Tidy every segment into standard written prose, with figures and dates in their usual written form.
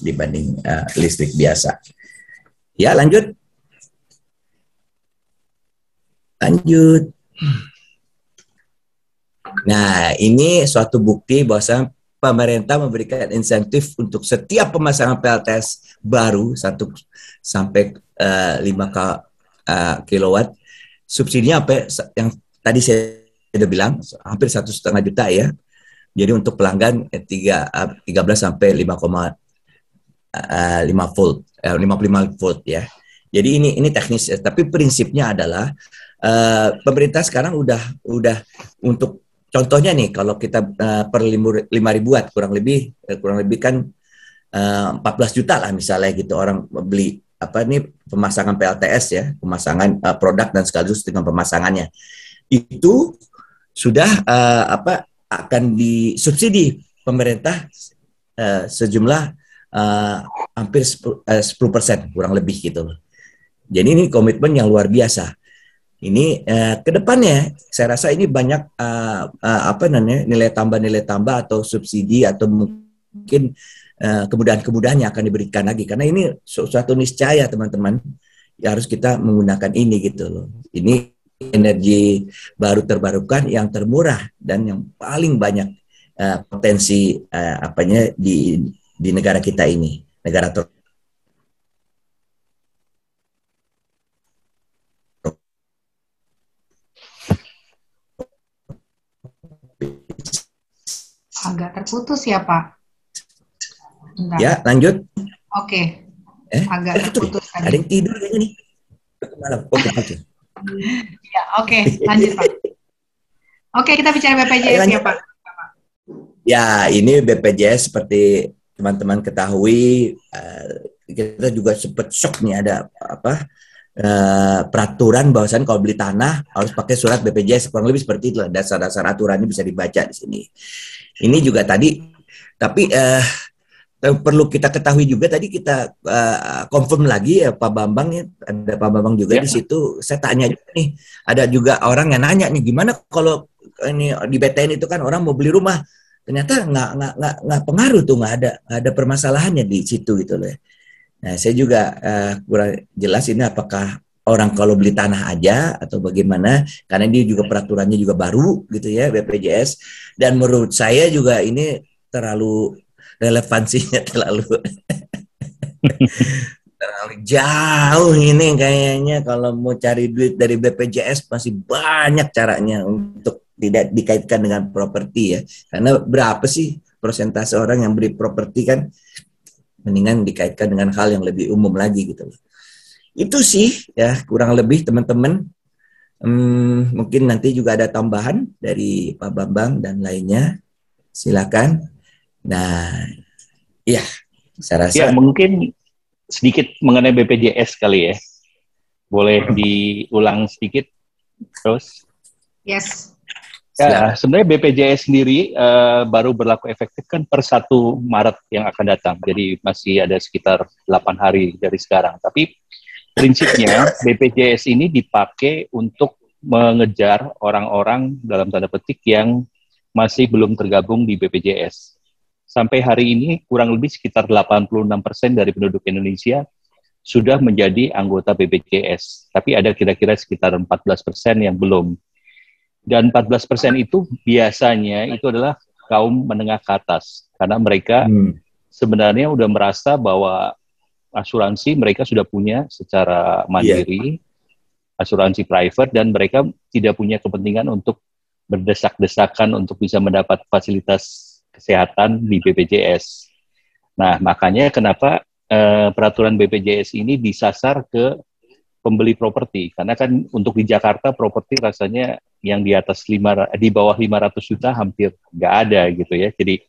dibanding listrik biasa. Ya, lanjut. Nah, ini suatu bukti bahwa pemerintah memberikan insentif untuk setiap pemasangan PLTS baru 1 sampai 5 kilowatt, subsidinya apa yang tadi saya sudah bilang hampir 1,5 juta ya. Jadi untuk pelanggan 13 sampai 5,5 volt, 55 volt ya. Jadi ini teknis, tapi prinsipnya adalah pemerintah sekarang udah untuk contohnya nih, kalau kita per 5.000 watt kurang lebih kan 14 juta lah misalnya gitu orang beli pemasangan PLTS ya, pemasangan produk dan sekaligus dengan pemasangannya. Itu sudah akan disubsidi pemerintah sejumlah hampir 10% kurang lebih gitu. Jadi ini komitmen yang luar biasa. Ini ke depannya saya rasa ini banyak nilai tambah atau subsidi atau mungkin kemudahan-kemudahan yang akan diberikan lagi, karena ini suatu niscaya teman-teman ya, harus kita menggunakan ini gitu loh. Ini energi baru terbarukan yang termurah dan yang paling banyak potensi di negara kita ini, negara agak terputus ya Pak. Bentar. Ya, lanjut. Oke. Agak terputus tadi. Ada yang tidur kayaknya nih. Oke. Ya, oke, lanjut Pak. Oke, kita bicara BPJS ya Pak. Ya, ini BPJS seperti teman-teman ketahui, kita juga sempat shock nih ada peraturan bahwasan kalau beli tanah harus pakai surat BPJS, kurang lebih seperti itu. Dasar-dasar aturannya bisa dibaca di sini. Ini juga tadi, tapi perlu kita ketahui juga tadi kita confirm lagi ya Pak Bambang ya, ada Pak Bambang juga di situ. Saya tanya juga nih, ada juga orang yang nanya nih, gimana kalau ini di BTN itu kan orang mau beli rumah, ternyata nggak pengaruh tuh, nggak ada permasalahannya di situ gitu loh. Nah, saya juga kurang jelas ini apakah orang kalau beli tanah aja atau bagaimana, karena dia juga peraturannya juga baru gitu ya BPJS, dan menurut saya juga ini terlalu relevansinya terlalu jauh ini kayaknya. Kalau mau cari duit dari BPJS masih banyak caranya untuk tidak dikaitkan dengan properti ya, karena berapa sih persentase orang yang beli properti kan, mendingan dikaitkan dengan hal yang lebih umum lagi gitu. Itu sih ya kurang lebih teman-teman. Mungkin nanti juga ada tambahan dari Pak Bambang dan lainnya. Silakan. Nah, ya saya rasa. Ya, mungkin sedikit mengenai BPJS kali ya. Boleh diulang sedikit terus? Yes. Ya, sebenarnya BPJS sendiri baru berlaku efektif kan per 1 Maret yang akan datang. Jadi masih ada sekitar 8 hari dari sekarang. Tapi prinsipnya BPJS ini dipakai untuk mengejar orang-orang dalam tanda petik yang masih belum tergabung di BPJS. Sampai hari ini kurang lebih sekitar 86% dari penduduk Indonesia sudah menjadi anggota BPJS. Tapi ada kira-kira sekitar 14% yang belum. Dan 14% itu biasanya itu adalah kaum menengah ke atas. Karena mereka sebenarnya udah merasa bahwa asuransi mereka sudah punya secara mandiri, asuransi private, dan mereka tidak punya kepentingan untuk berdesak-desakan untuk bisa mendapat fasilitas kesehatan di BPJS. Nah, makanya kenapa peraturan BPJS ini disasar ke pembeli properti. Karena kan untuk di Jakarta properti rasanya yang di bawah 500 juta hampir nggak ada gitu ya. Jadi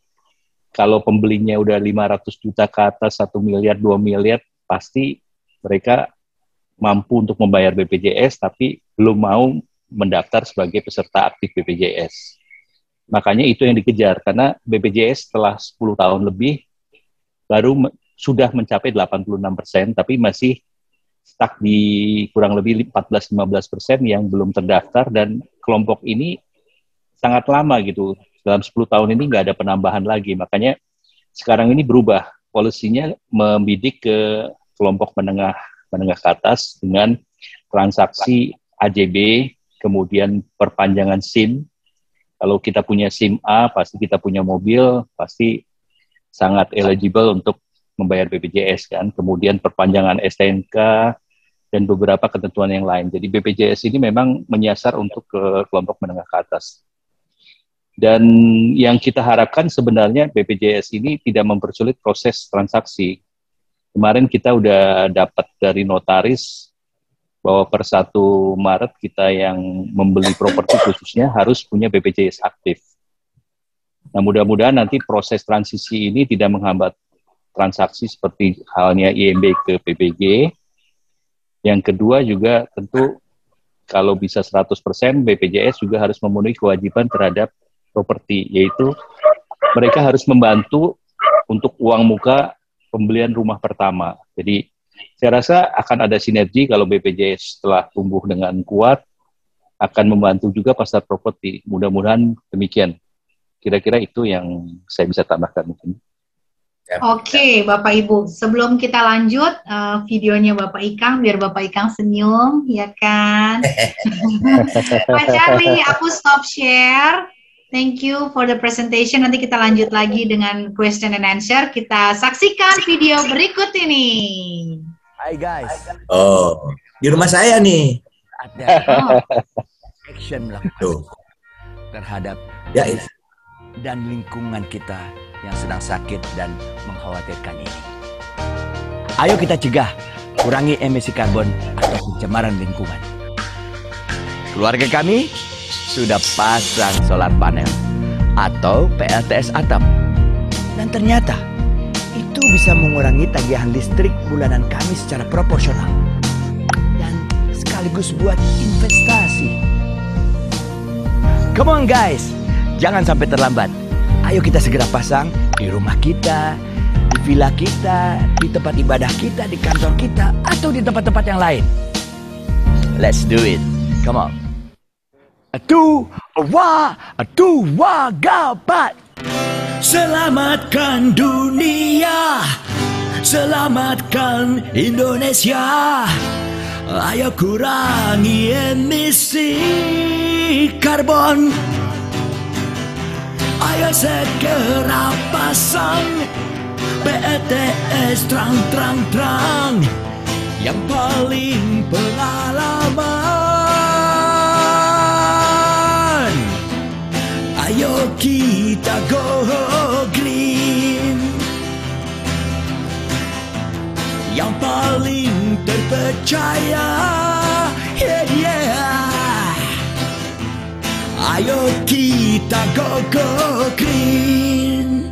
kalau pembelinya udah 500 juta ke atas, 1 miliar, 2 miliar, pasti mereka mampu untuk membayar BPJS, tapi belum mau mendaftar sebagai peserta aktif BPJS. Makanya itu yang dikejar, karena BPJS setelah 10 tahun lebih baru sudah mencapai 86%, tapi masih stuck di kurang lebih 14-15% yang belum terdaftar, dan kelompok ini sangat lama gitu. Dalam 10 tahun ini nggak ada penambahan lagi, makanya sekarang ini berubah polisinya membidik ke kelompok menengah ke atas dengan transaksi AJB, kemudian perpanjangan SIM. Kalau kita punya SIM A, pasti kita punya mobil, pasti sangat eligible untuk membayar BPJS kan. Kemudian perpanjangan STNK dan beberapa ketentuan yang lain. Jadi BPJS ini memang menyasar untuk ke kelompok menengah ke atas. Dan yang kita harapkan sebenarnya BPJS ini tidak mempersulit proses transaksi. Kemarin kita udah dapat dari notaris bahwa per 1 Maret kita yang membeli properti khususnya harus punya BPJS aktif. Nah, mudah-mudahan nanti proses transisi ini tidak menghambat transaksi seperti halnya IMB ke PBG. Yang kedua juga tentu kalau bisa 100% BPJS juga harus memenuhi kewajiban terhadap properti, yaitu mereka harus membantu untuk uang muka pembelian rumah pertama. Jadi saya rasa akan ada sinergi kalau BPJS setelah tumbuh dengan kuat akan membantu juga pasar properti. Mudah-mudahan demikian. Kira-kira itu yang saya bisa tambahkan mungkin. Oke, Bapak Ibu. Sebelum kita lanjut videonya Bapak Ikang, biar Bapak Ikang senyum, ya kan? Pak Charlie, aku stop share. Thank you for the presentation. Nanti kita lanjut lagi dengan question and answer. Kita saksikan video berikut ini. Hai guys. Oh, di rumah saya nih. Ada action melakukan terhadap dan lingkungan kita yang sedang sakit dan mengkhawatirkan ini. Ayo kita cegah, kurangi emisi karbon atau pencemaran lingkungan. Keluarga kami sudah pasang solar panel atau PLTS atap. Dan ternyata itu bisa mengurangi tagihan listrik bulanan kami secara proporsional. Dan sekaligus buat investasi. Come on guys, jangan sampai terlambat. Ayo kita segera pasang di rumah kita, di villa kita, di tempat ibadah kita, di kantor kita, atau di tempat-tempat yang lain. Let's do it. Come on. Dua, gapat. Selamatkan dunia, selamatkan Indonesia. Ayo kurangi emisi karbon. Ayo segera pasang PLTS terang yang paling pengalaman. Ayo kita go green, yang paling terpercaya. Ayo kita go green.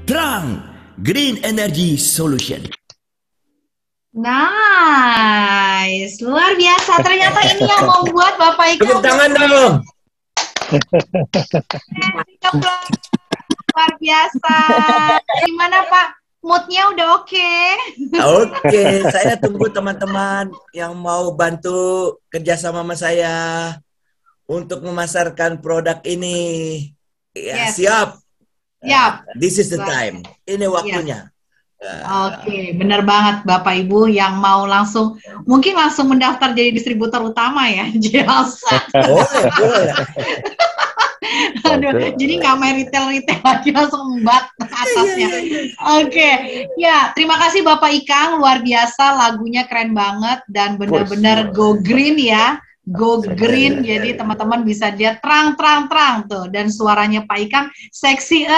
Terang, Green Energy Solution. Nice, luar biasa. Ternyata ini yang membuat Bapak Ika. Tepuk tangan dong. Luar biasa. Gimana Pak? Moodnya udah oke? Oke, saya tunggu teman-teman yang mau bantu kerjasama sama saya untuk memasarkan produk ini. Ya, Yes. siap. Siap. This is the time. Ini waktunya. Oke, benar banget Bapak Ibu yang mau mungkin langsung mendaftar jadi distributor utama ya, Jasa. Boleh. Aduh, jadi nggak main retail lagi, langsung membat atasnya. Oke, ya terima kasih Bapak Ikang, luar biasa, lagunya keren banget dan benar-benar go green ya. Go green, jadi teman-teman bisa lihat terang tuh, dan suaranya Pak Ikang seksi,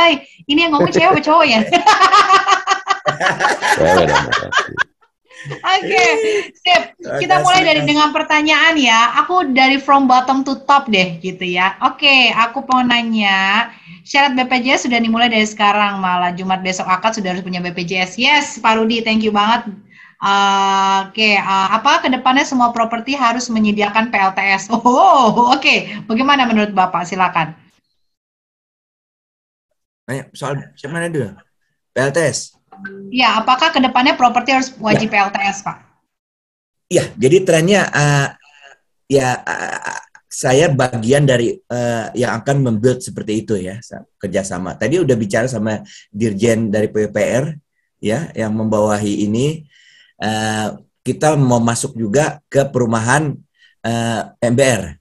ini yang ngomong cewek apa cowok ya? Oke, sip. Kita mulai dengan pertanyaan ya. Aku dari from bottom to top deh, gitu ya. Oke, aku mau nanya, syarat BPJS sudah dimulai dari sekarang, malah Jumat besok akad sudah harus punya BPJS. Yes, Pak Rudi, thank you banget. Oke, apa kedepannya semua properti harus menyediakan PLTS? Oke. Bagaimana menurut Bapak? Silakan. Soal mana dulu? PLTS. Ya, apakah kedepannya properti harus wajib PLTS, Pak? Iya, jadi trennya saya bagian dari yang akan membuild seperti itu ya, kerjasama. Tadi udah bicara sama Dirjen dari PUPR. ya yang membawahi ini, kita mau masuk juga ke perumahan MBR.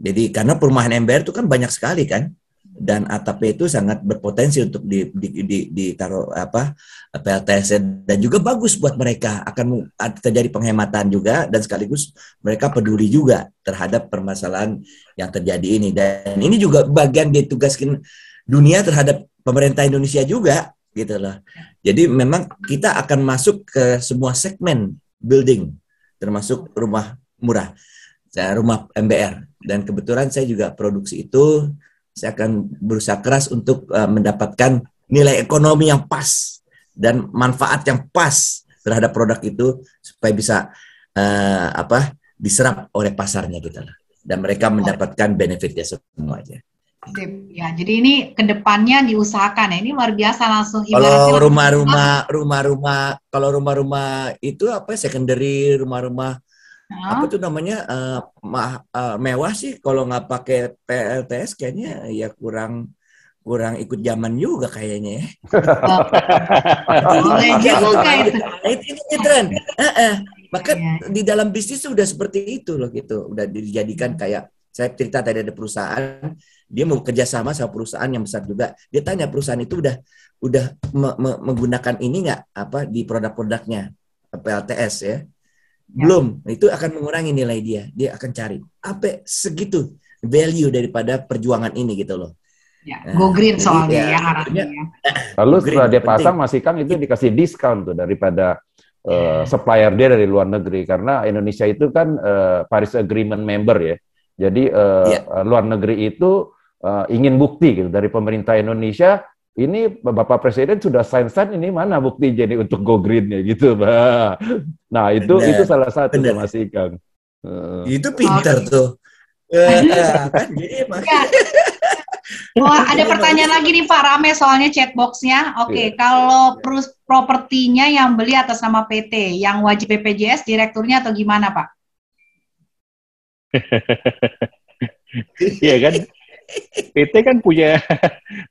Jadi karena perumahan MBR itu kan banyak sekali kan, dan atapnya itu sangat berpotensi untuk ditaruh PLTS, dan juga bagus buat mereka, akan terjadi penghematan juga, dan sekaligus mereka peduli juga terhadap permasalahan yang terjadi ini, dan ini juga bagian ditugaskan dunia terhadap pemerintah Indonesia juga gitu loh. Jadi memang kita akan masuk ke semua segmen building, termasuk rumah murah, rumah MBR, dan kebetulan saya juga produksi itu. Saya akan berusaha keras untuk mendapatkan nilai ekonomi yang pas dan manfaat yang pas terhadap produk itu supaya bisa diserap oleh pasarnya gitu lah. Dan mereka mendapatkan benefitnya semuanya. Ya, jadi ini kedepannya diusahakan ya. Ini luar biasa langsung. Kalau rumah-rumah itu secondary, rumah-rumah apa tuh namanya mewah sih, kalau nggak pakai PLTS kayaknya ya kurang ikut zaman juga kayaknya ya. Itu tren. Maka di dalam bisnis sudah seperti itu loh gitu, udah dijadikan kayak saya cerita tadi, ada perusahaan dia mau kerjasama sama perusahaan yang besar juga, dia tanya perusahaan itu udah menggunakan ini nggak di produk-produknya PLTS ya. Belum, itu akan mengurangi nilai dia akan cari apa segitu value daripada perjuangan ini gitu loh. Ya, go green soalnya ya arahnya. Lalu setelah dia pasang, Mas Ikang itu dikasih diskon tuh daripada supplier dia dari luar negeri, karena Indonesia itu kan Paris Agreement member ya. Jadi luar negeri itu ingin bukti gitu dari pemerintah Indonesia. Ini Bapak Presiden sudah sign ini, mana bukti jadi untuk go green-nya gitu, Mbak. Nah, itu salah satu tuh, Mas Ikang. Itu pintar tuh. Kan jadi ada pertanyaan lagi nih Pak, rame soalnya chatbox-nya. Oke, kalau propertinya yang beli atas nama PT, yang wajib BPJS direkturnya atau gimana, Pak? Iya kan? PT kan punya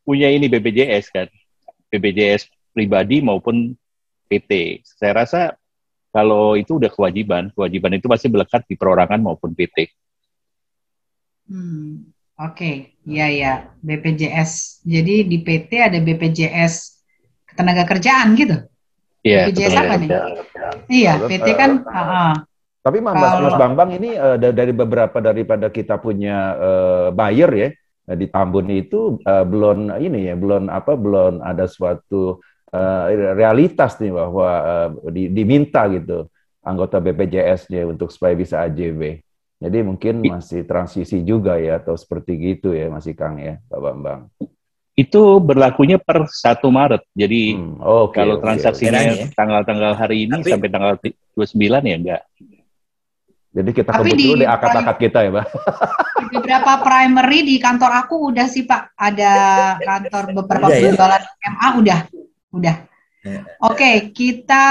ini BPJS kan, BPJS pribadi maupun PT. Saya rasa kalau itu udah kewajiban itu pasti melekat di perorangan maupun PT. Oke. Ya, BPJS. Jadi di PT ada BPJS Ketenagakerjaan gitu. Iya. BPJS apa nih? Iya, PT kan. Tapi Mas Bambang ini daripada kita punya buyer ya. Di Tambun itu belum ada suatu realitas nih bahwa diminta gitu anggota BPJS-nya untuk supaya bisa AJW. Jadi mungkin masih transisi juga ya, atau seperti gitu ya Mas Ikang ya, Pak Bambang. Itu berlakunya per 1 Maret. Jadi kalau transaksinya tanggal-tanggal hari ini sampai tanggal 29 ya enggak. Jadi kita kebut dulu di akad-akad kita ya, Pak. Di beberapa primary di kantor aku udah sih, Pak. Ada kantor beberapa penjualan MA udah. Oke, kita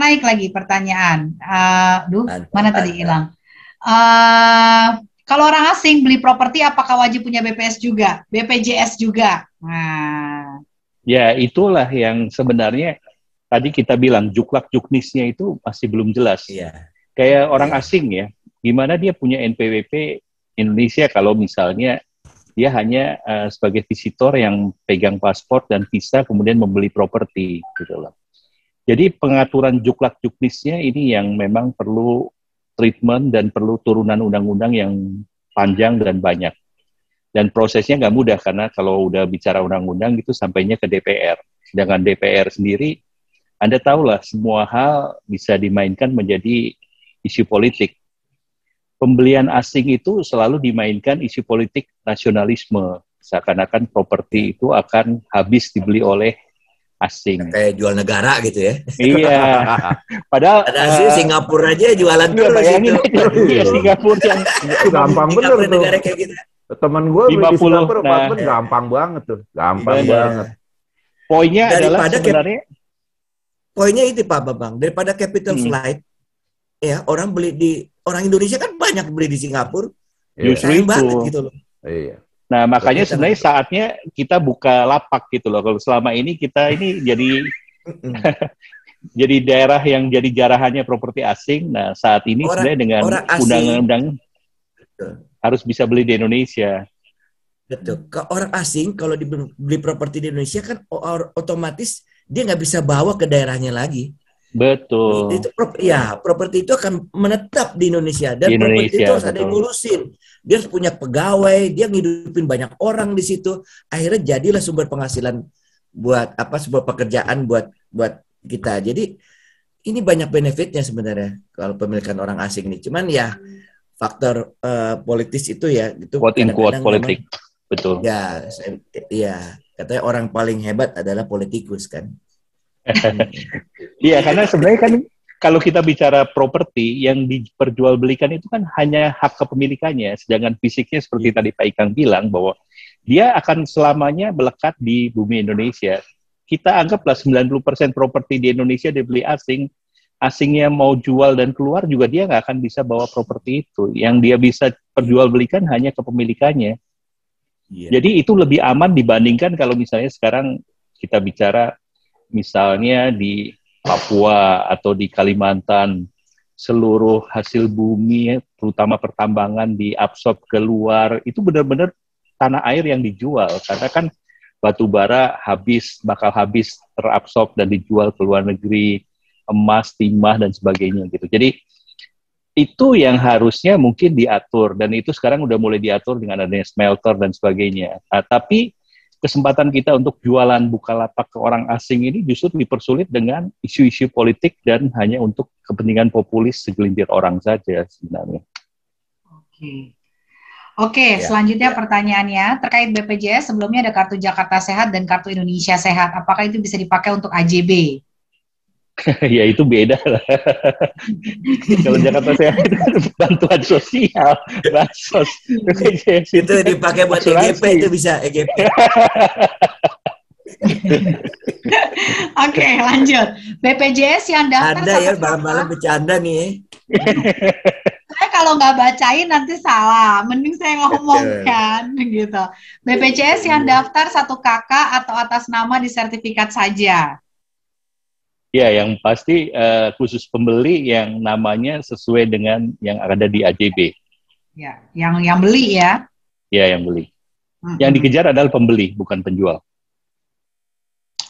naik lagi pertanyaan. Mana tadi hilang? Kalau orang asing beli properti apakah wajib punya BPJS juga? Nah. Ya, itulah yang sebenarnya tadi kita bilang juklak-juknisnya itu masih belum jelas. Iya. Kayak orang asing ya, gimana dia punya NPWP Indonesia kalau misalnya dia hanya sebagai visitor yang pegang paspor dan visa kemudian membeli properti gitu loh. Jadi pengaturan juklak-juknisnya ini yang memang perlu treatment dan perlu turunan undang-undang yang panjang dan banyak. Dan prosesnya nggak mudah karena kalau udah bicara undang-undang itu sampainya ke DPR. Sedangkan DPR sendiri, Anda tahulah semua hal bisa dimainkan menjadi isu politik. Pembelian asing itu selalu dimainkan isu politik nasionalisme. Seakan-akan properti itu akan habis dibeli oleh asing. Kayak jual negara gitu ya. Iya. Padahal Singapura aja jualan terus gitu. Iya, Singapura yang gampang bener tuh. Negara kayak gitu. Temen gue beli di Singapura apartemen gampang banget tuh. Gampang banget. Poinnya adalah sebenarnya poinnya itu Pak Bambang, daripada capital flight ya, orang Indonesia kan banyak beli di Singapura. Justru itu banget gitu loh. Iya. Nah, makanya sebenarnya saatnya kita buka lapak gitu loh. Kalau selama ini kita ini jadi Jadi daerah yang jadi jarahannya properti asing. Nah, saat ini sebenarnya dengan undang-undang harus bisa beli di Indonesia. Betul. Ke orang asing kalau beli properti di Indonesia kan otomatis dia nggak bisa bawa ke daerahnya lagi. Betul. Itu properti itu akan menetap di Indonesia dan Di Indonesia, properti itu harus ada yang ngurusin. Dia harus punya pegawai, dia ngidupin banyak orang di situ. Akhirnya jadilah sumber penghasilan buat sebuah pekerjaan buat kita. Jadi ini banyak benefitnya sebenarnya kalau pemilikan orang asing ini. Cuman ya faktor politis itu ya itu quote in quote politik. Memang, betul. Ya, katanya orang paling hebat adalah politikus kan. Iya, karena sebenarnya kan kalau kita bicara properti yang diperjualbelikan itu kan hanya hak kepemilikannya, sedangkan fisiknya seperti tadi Pak Ikang bilang bahwa dia akan selamanya melekat di bumi Indonesia. Kita anggaplah 90% properti di Indonesia dibeli asing, asingnya mau jual dan keluar juga dia nggak akan bisa bawa properti itu. Yang dia bisa perjualbelikan hanya kepemilikannya. Jadi itu lebih aman dibandingkan kalau misalnya sekarang kita bicara misalnya di Papua atau di Kalimantan, seluruh hasil bumi, terutama pertambangan diabsorb keluar, itu benar-benar tanah air yang dijual. Karena kan batu bara bakal habis terabsorb dan dijual ke luar negeri, emas, timah, dan sebagainya gitu. Jadi itu yang harusnya mungkin diatur, dan itu sekarang udah mulai diatur dengan adanya smelter dan sebagainya. Tapi kesempatan kita untuk jualan Bukalapak ke orang asing ini justru dipersulit dengan isu-isu politik dan hanya untuk kepentingan populis segelintir orang saja sebenarnya. Oke, selanjutnya pertanyaannya terkait BPJS, sebelumnya ada kartu Jakarta Sehat dan kartu Indonesia Sehat. Apakah itu bisa dipakai untuk AJB? Ya itu beda lah. Kalau Jakarta Sehat itu bantuan sosial, bansos. Itu dipakai buat EGP, itu bisa EGP. Oke, lanjut. BPJS yang daftar ada ya malam-malam bercanda nih. Saya kalau nggak bacain nanti salah. Mending saya ngomong kan, gitu. BPJS yang daftar satu kakak atau atas nama di sertifikat saja. Ya, yang pasti khusus pembeli yang namanya sesuai dengan yang ada di AJB. Ya, yang beli ya. Ya, yang beli. Yang dikejar adalah pembeli, bukan penjual.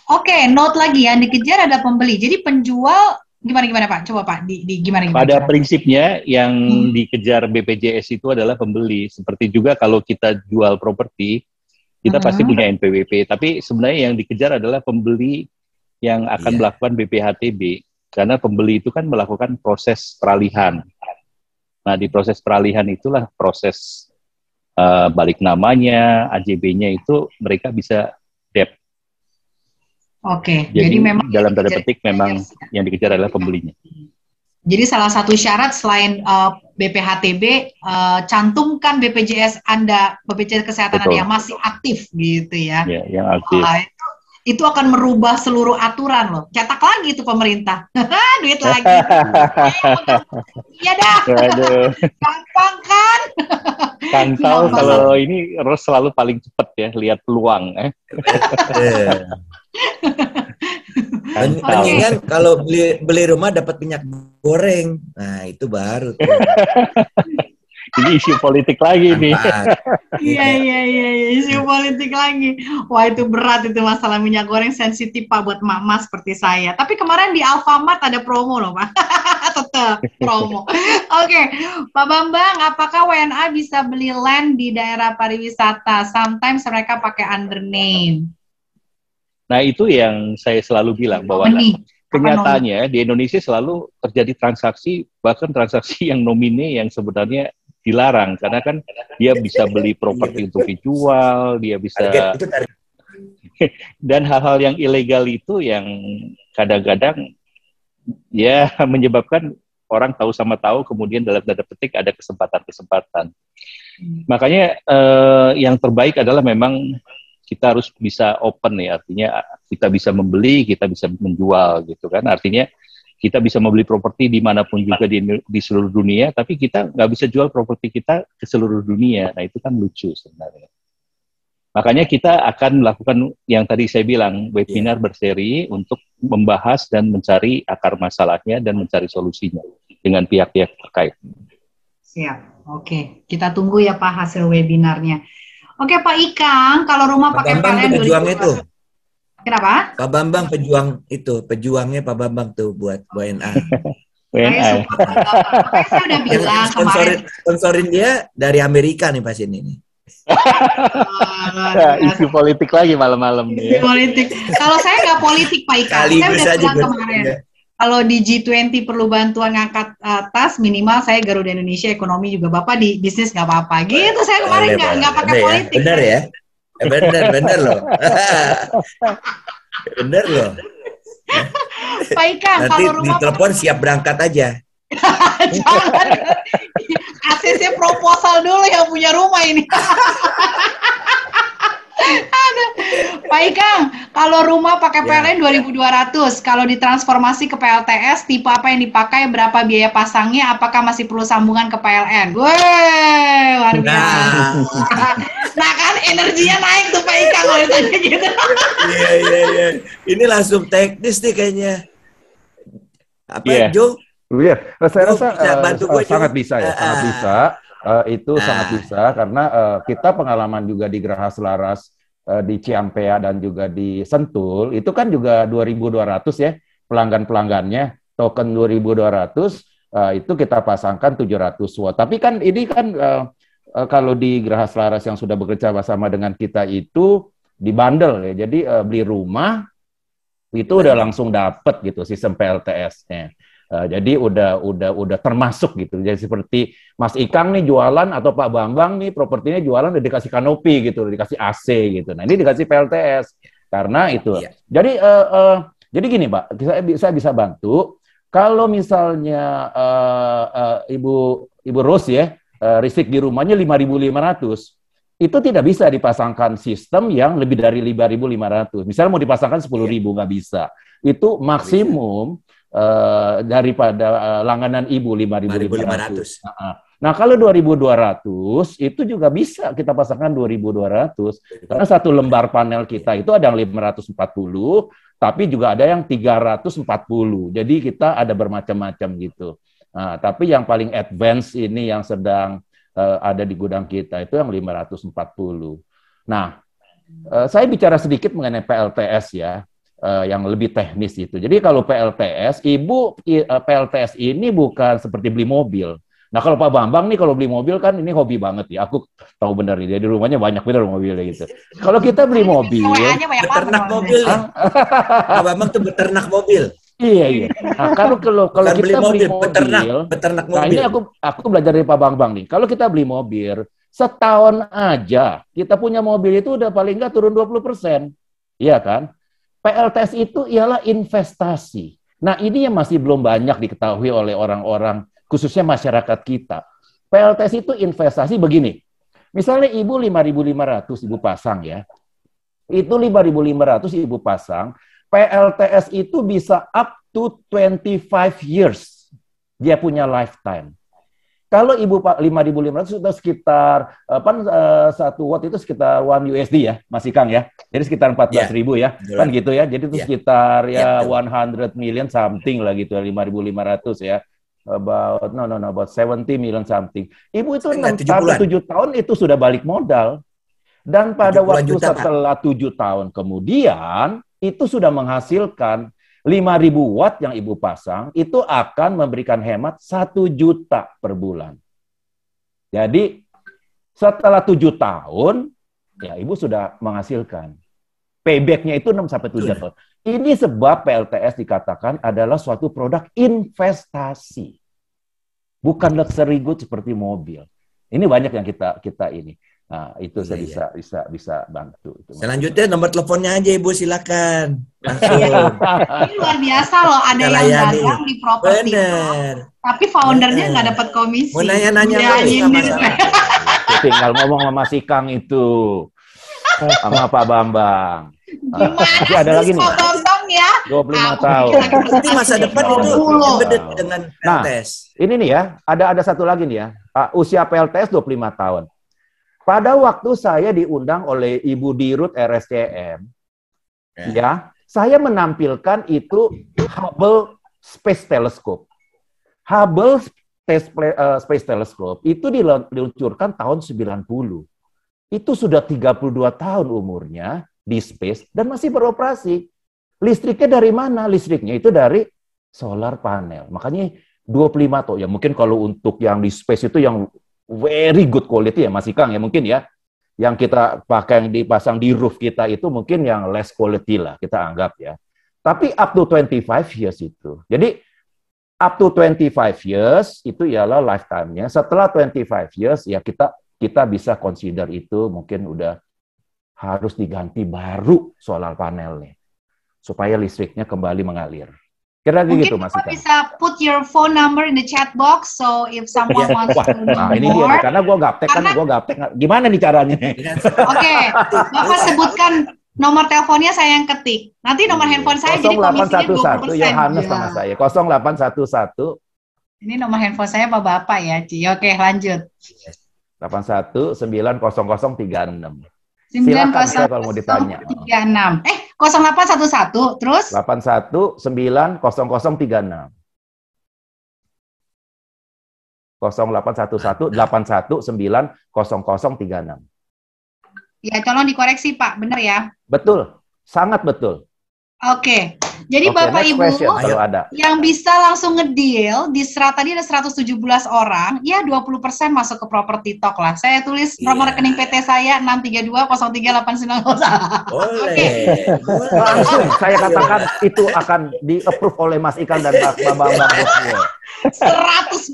Oke, note lagi, yang dikejar ada pembeli. Jadi penjual gimana Pak? Coba Pak, gimana? Pada prinsipnya yang dikejar BPJS itu adalah pembeli. Seperti juga kalau kita jual properti, kita pasti punya NPWP. Tapi sebenarnya yang dikejar adalah pembeli yang akan melakukan BPHTB, karena pembeli itu kan melakukan proses peralihan. Nah, di proses peralihan itulah proses balik namanya, AJB-nya itu mereka bisa debt. Oke, jadi memang dalam tanda petik memang yang dikejar adalah pembelinya. Jadi salah satu syarat selain BPHTB, cantumkan BPJS Anda, BPJS Kesehatan Anda yang masih aktif gitu ya. Ya, yang aktif. Itu akan merubah seluruh aturan loh. Cetak lagi itu pemerintah. Duit lagi. Iya dah. Gampang kan? Kantau kalau ini selalu paling cepat ya, lihat peluang. Mendingan kalau beli rumah dapat minyak goreng. Nah, itu baru tuh. Ini isu politik lagi nih. Iya, isu politik lagi. Wah, itu berat itu masalah minyak goreng, sensitif Pak buat emak-emak seperti saya. Tapi kemarin di Alfamart ada promo loh Pak. Tetap promo. Oke, Pak Bambang, apakah WNA bisa beli land di daerah pariwisata? Sometimes mereka pakai under name. Nah, itu yang saya selalu bilang bahwa kenyataannya di Indonesia selalu terjadi transaksi, bahkan transaksi yang nomine yang sebenarnya dilarang, karena kan dia bisa beli properti untuk dijual, dia bisa dan hal-hal yang ilegal itu yang kadang-kadang ya menyebabkan orang tahu sama tahu, kemudian dalam tanda petik ada kesempatan-kesempatan. Makanya yang terbaik adalah memang kita harus bisa open ya, artinya kita bisa membeli, kita bisa menjual gitu kan, artinya kita bisa membeli properti dimanapun juga di seluruh dunia, tapi kita nggak bisa jual properti kita ke seluruh dunia. Nah, itu kan lucu sebenarnya. Makanya kita akan melakukan yang tadi saya bilang, webinar berseri untuk membahas dan mencari akar masalahnya dan mencari solusinya dengan pihak-pihak terkait. Siap, oke. Kita tunggu ya Pak hasil webinarnya. Oke Pak Ikang, kalau rumah pakai PLN pejuang itu. Kenapa? Pak Bambang pejuangnya Pak Bambang tuh buat WNA. WNA. Saya udah bilang kemarin. Sponsorin dia dari Amerika nih pas ini nih. Isu politik lagi malam-malam nih. Politik. Kalau saya nggak politik Pak Ika, saya udah bilang kemarin. Ya. Kalau di G20 perlu bantuan ngangkat tas, minimal saya Garuda Indonesia ekonomi juga Bapak di bisnis nggak apa-apa. Gitu saya kemarin nggak pakai politik. Benar ya? Benar loh. Benar loh. Pak Ika, nanti di telepon siap berangkat aja. Jangan. ACC proposal dulu yang punya rumah ini. Pak Ikang, kalau rumah pakai PLN 2.200, kalau ditransformasi ke PLTS, tipe apa yang dipakai, berapa biaya pasangnya, apakah masih perlu sambungan ke PLN? Weh, luar biasa. Nah kan energinya naik tuh Pak Ikang kalau ditanya gitu. Iya. Ini langsung teknis nih kayaknya. Apa Jo? Iya, saya rasa sangat bisa ya, sangat bisa. Sangat bisa karena kita pengalaman juga di Geraha Selaras di Ciampea dan juga di Sentul itu kan juga 2.200 ya pelanggan-pelanggannya, token 2.200 itu kita pasangkan 700 watt. Tapi kan ini kan kalau di Geraha Selaras yang sudah bekerja sama dengan kita itu dibundle ya. Jadi beli rumah itu udah langsung dapat gitu sistem PLTS-nya. Jadi udah termasuk gitu. Jadi seperti Mas Ikang nih jualan atau Pak Bambang nih propertinya jualan udah dikasih kanopi gitu, udah dikasih AC gitu. Nah ini dikasih PLTS karena itu. Iya. Jadi gini Pak, saya bisa bantu. Kalau misalnya Ibu Rose ya listrik di rumahnya 5.500, itu tidak bisa dipasangkan sistem yang lebih dari 5.500. Misalnya mau dipasangkan 10.000 nggak bisa. Itu maksimum daripada langganan Ibu 5.500. Nah, kalau 2.200 itu juga bisa kita pasangkan 2.200 karena satu lembar panel kita itu ada yang 540, tapi juga ada yang 340. Jadi kita ada bermacam-macam gitu. Nah, tapi yang paling advance ini yang sedang ada di gudang kita itu yang 540. Nah, saya bicara sedikit mengenai PLTS ya. Yang lebih teknis itu. Jadi kalau PLTS, PLTS ini bukan seperti beli mobil. Nah kalau Pak Bambang nih kalau beli mobil kan ini hobi banget ya. Aku tahu benar nih, jadi rumahnya banyak benar mobilnya gitu. Kalau kita beli mobil, beternak mobil. Pak Bambang tuh beternak mobil. Iya. Nah, kalau kita beli mobil, beternak mobil. Nah ini aku belajar dari Pak Bambang nih. Kalau kita beli mobil, setahun aja kita punya mobil itu udah paling nggak turun 20%. Iya kan? PLTS itu ialah investasi. Nah, ini yang masih belum banyak diketahui oleh orang-orang, khususnya masyarakat kita. PLTS itu investasi begini. Misalnya Ibu 5.500 Ibu pasang ya. Itu 5.500 Ibu pasang, PLTS itu bisa up to 25 years. Dia punya lifetime. Kalau Ibu 5.500 itu sekitar satu watt itu sekitar 1 USD ya, Mas Ikang ya. Jadi sekitar 14.000 ya. Kan gitu ya. Jadi itu sekitar 100 million something lah gitu, 5.500 ya. About 70 million something. Ibu itu 6 sampai 7 tahun itu sudah balik modal. Dan pada waktu setelah 7 tahun kemudian itu sudah menghasilkan 5.000 watt yang Ibu pasang, itu akan memberikan hemat 1 juta per bulan. Jadi, setelah 7 tahun, ya Ibu sudah menghasilkan. Payback-nya itu 6-7 tahun. Ini sebab PLTS dikatakan adalah suatu produk investasi. Bukan luxury good seperti mobil. Ini banyak yang kita ini. Nah, itu saya bisa bantu. Selanjutnya nomor teleponnya aja Ibu, silakan. Langsung. Ini luar biasa loh, ada yang dagang di properti. Tapi foundernya nggak dapat komisi. Mau nanya-nanya tinggal ngomong sama Mas Ikang itu. Sama Pak Bambang. Gimana ada lagi nih. Ya? 25 tahun. Nanti masa depan itu embedded dengan PLTS. Nah, ini nih ya, ada satu lagi nih ya. Usia PLTS 25 tahun. pada waktu saya diundang oleh Ibu Dirut RSCM, ya, saya menampilkan itu Hubble Space Telescope. Hubble Space Telescope itu diluncurkan tahun 90. Itu sudah 32 tahun umurnya di space dan masih beroperasi. Listriknya dari mana? Listriknya itu dari solar panel. Makanya 25 tuh. Ya mungkin kalau untuk yang di space itu yang very good quality ya Mas Ikang ya mungkin ya. Yang kita pakai yang dipasang di roof kita itu mungkin yang less quality lah kita anggap ya. Tapi up to 25 years itu. Jadi up to 25 years itu ialah lifetime-nya. Setelah 25 years ya kita bisa consider itu mungkin udah harus diganti baru solar panelnya supaya listriknya kembali mengalir. Kira-kira Mungkin gitu Mas kita Ikang. bisa put your phone number in the chat box, so if someone wants to know Nah, ini dia more. nih, karena gue gaptek kan, gue gaptek. Gimana nih caranya? Oke, Bapak sebutkan nomor teleponnya, saya yang ketik. Nanti nomor handphone saya jadi komisinya 0811 20%. Yohanes Ya. nama saya. 0811 Ini nomor handphone saya Pak Bapak ya, Ci. Oke, lanjut. 81 90036. Silakan saya kalau mau ditanya. 9036. 0811 terus 81 90036. 0811 81 90036. ya, tolong dikoreksi Pak, benar ya? Betul, sangat betul. Oke. Jadi Oke, Bapak next Ibu question, kalau ada. yang bisa langsung ngedeal di tadi ada 117 orang, ya 20% masuk ke property talk lah. Saya tulis nomor rekening PT saya 632038900. Boleh. Langsung saya katakan itu akan di-approve oleh Mas Ikang dan Mas Bambang Boswo. 123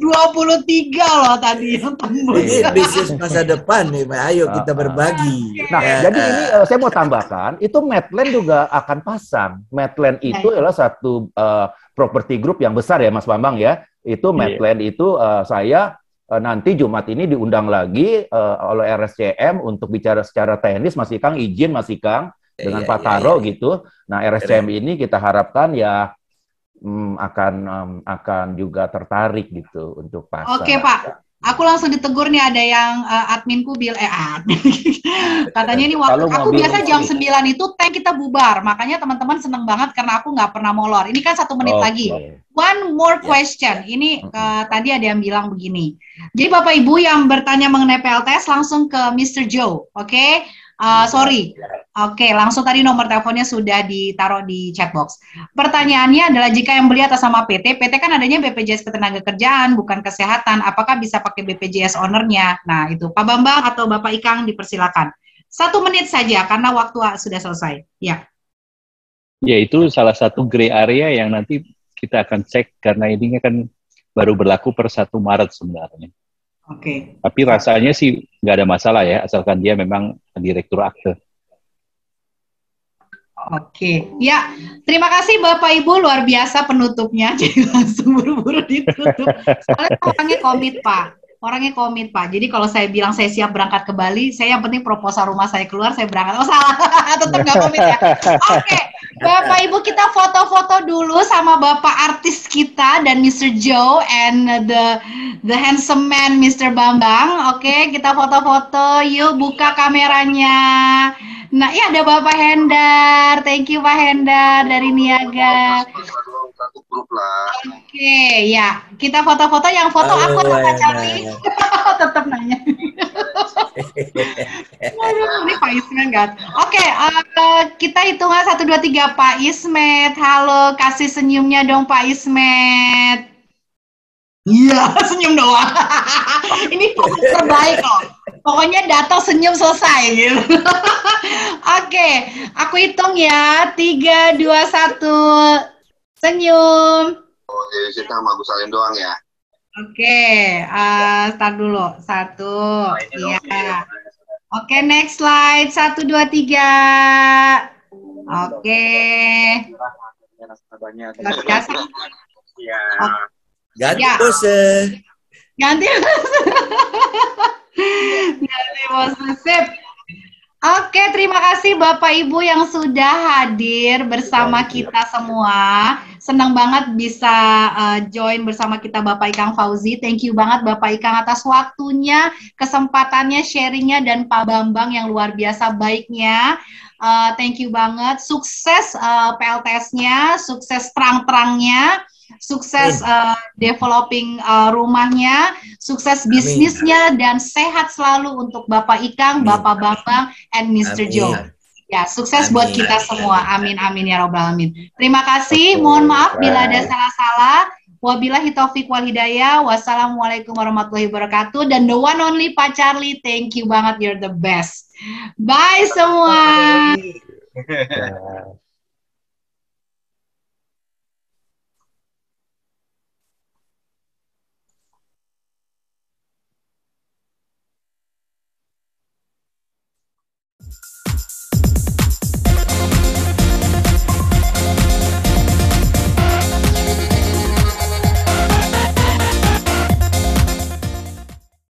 loh tadi yang tembus. Ini bisnis masa depan nih, Pak. Ayo kita berbagi. Nah, jadi ini saya mau tambahkan, itu Medland juga akan pasang. Medland itu adalah satu property group yang besar ya, Mas Bambang ya. Itu Medland itu saya nanti Jumat ini diundang lagi oleh RSCM untuk bicara secara teknis. Mas Ikang izin, Mas Ikang dengan Pak Taro gitu. Nah, RSCM ini kita harapkan ya akan juga tertarik gitu untuk pasang. Oke Pak, aku langsung ditegur nih, ada yang adminku katanya ini waktu aku biasa jam 9 itu tank kita bubar, makanya teman-teman seneng banget karena aku nggak pernah molor. Ini kan 1 menit lagi. One more question. Ini tadi ada yang bilang begini. Jadi Bapak Ibu yang bertanya mengenai PLTS langsung ke Mr. Joe, oke? Sorry. Oke, langsung tadi nomor teleponnya sudah ditaruh di chat box. Pertanyaannya adalah jika yang beli atas nama PT kan adanya BPJS Ketenagakerjaan, bukan kesehatan, apakah bisa pakai BPJS ownernya? Nah, itu Pak Bambang atau Bapak Ikang dipersilakan. 1 menit saja karena waktu sudah selesai. Ya. Ya, itu salah satu gray area yang nanti kita akan cek karena ini kan baru berlaku per 1 Maret sebenarnya. Oke. Tapi rasanya sih nggak ada masalah ya, asalkan dia memang direktur akte. Oke, ya terima kasih Bapak Ibu, luar biasa penutupnya, jadi langsung buru-buru ditutup. Soalnya orangnya komit Pak. Jadi kalau saya bilang saya siap berangkat ke Bali, saya yang penting proposal rumah saya keluar, saya berangkat. Oh salah, tetap nggak komit ya. Oke, Bapak Ibu kita foto-foto dulu sama Bapak artis kita dan Mr. Joe and the handsome man Mr. Bambang. Oke, kita foto-foto. Yuk buka kameranya. Nah, iya ada Bapak Hendar. Thank you Pak Hendar dari Niaga. Oke, ya. Kita foto-foto, yang foto aku atau Pak Charlie? Tetap nanya. Ini Pak Ismet nggak? Oke, kita hitungan 1, 2, 3. Pak Ismet, halo. Kasih senyumnya dong Pak Ismet. Iya, senyum doang. Ini fokus terbaik loh. Pokoknya datang senyum selesai gitu. Oke, aku hitung ya. 3, 2, 1. Senyum. Oke, kita sama Gus Salim doang ya. Oke, start dulu. 1. Iya. Oke, next slide. 1, 2, 3. Oke. Luar biasa. Iya. Ganti Ya. pose. Ganti pose. Sip. Oke, terima kasih Bapak Ibu yang sudah hadir bersama kita semua. Senang banget bisa join bersama kita Bapak Ikang Fauzi. Thank you banget Bapak Ikang atas waktunya, kesempatannya, sharingnya, dan Pak Bambang yang luar biasa baiknya. Thank you banget. Sukses PLTS-nya, sukses terang-terangnya, sukses developing rumahnya, sukses bisnisnya, dan sehat selalu untuk Bapak Ikang, Bapak Bambang, and Mr. Joe. Ya, sukses buat kita semua. Amin, amin ya robbal alamin. Terima kasih. Mohon maaf bila ada salah-salah. Wabillahi taufiq wal hidayah. Wassalamualaikum warahmatullahi wabarakatuh. Dan the one only Pak Charlie, thank you banget. You're the best. Bye semua.